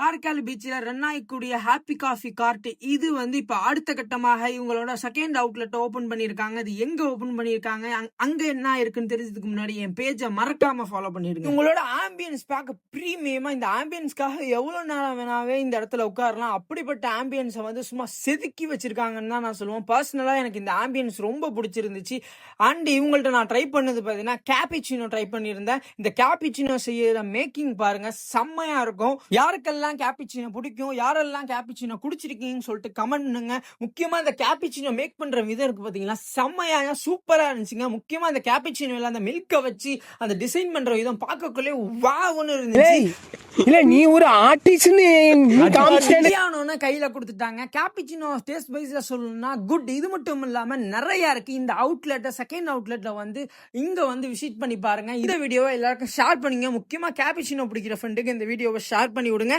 காரைக்கால் பீச்சில் ரன் ஆகக்கூடிய happy coffee card இது வந்து இப்ப அடுத்த கட்டமாக இவங்களோட செகண்ட் அவுட்லெட் ஓபன் பண்ணிருக்காங்க. அது எங்க ஓபன் பண்ணிருக்காங்க, அங்க என்ன இருக்குன்னு தெரிஞ்சதுக்கு முன்னாடி என் பேஜை மறக்காம ஃபாலோ பண்ணிருங்க. உங்களோட ஆம்பியன்ஸ் பார்க்க பிரீமியமா, இந்த ஆம்பியன்ஸ்க்காக எவ்வளவு நேரம் வேணாவே இந்த இடத்துல உட்காரலாம். அப்படிப்பட்ட ஆம்பியன்ஸை வந்து சும்மா செதுக்கி வச்சிருக்காங்கன்னு தான் நான் சொல்லுவேன். பர்சனலா எனக்கு இந்த ஆம்பியன்ஸ் ரொம்ப பிடிச்சிருந்துச்சு. அண்ட் இவங்கள்ட்ட நான் ட்ரை பண்ணது பாத்தீங்கன்னா கேப்பிச்சினோ ட்ரை பண்ணியிருந்தேன். இந்த கேப்பிச்சினோ செய்யற மேக்கிங் பாருங்க, செம்மையா இருக்கும். யாருக்கெல்லாம் கேப்பிச்சினோ பிடிக்கும், யாரெல்லாம் கேப்பிச்சினோ குடிச்சிருக்கீங்கன்னு சொல்லிட்டு கமெண்ட் பண்ணுங்க. முக்கியமா இந்த கேப்பிச்சினோ மேக் பண்ற விதம் இருக்கு பாத்தீங்களா, செம்மையா சூப்பரா இருந்துச்சுங்க. முக்கியமா இந்த கேப்பிச்சினோல அந்த மில்க வச்சு அந்த டிசைன் பண்ற விதம் பார்க்கக்குள்ளே வாவ்னு இருந்துச்சு. இல்ல நீ ஒரு ஆர்டிஸ்ட்னு கையில கொடுத்துட்டாங்க. கேப்பிச்சினோ டேஸ்ட் வைஸ்ல சொல்லணும்னா குட். இது மட்டும் இல்லாம நிறைய இருக்கு. இந்த அவுட்லெட் செகண்ட் அவுட்லெட்ல வந்து இங்க வந்து விசிட் பண்ணி பாருங்க. இந்த வீடியோவை எல்லாருக்கும் ஷேர் பண்ணுங்க. முக்கியமா கேப்பிச்சினோ பிடிக்கிற ஃப்ரெண்டுக்கு இந்த வீடியோவை ஷேர் பண்ணி விடுங்க.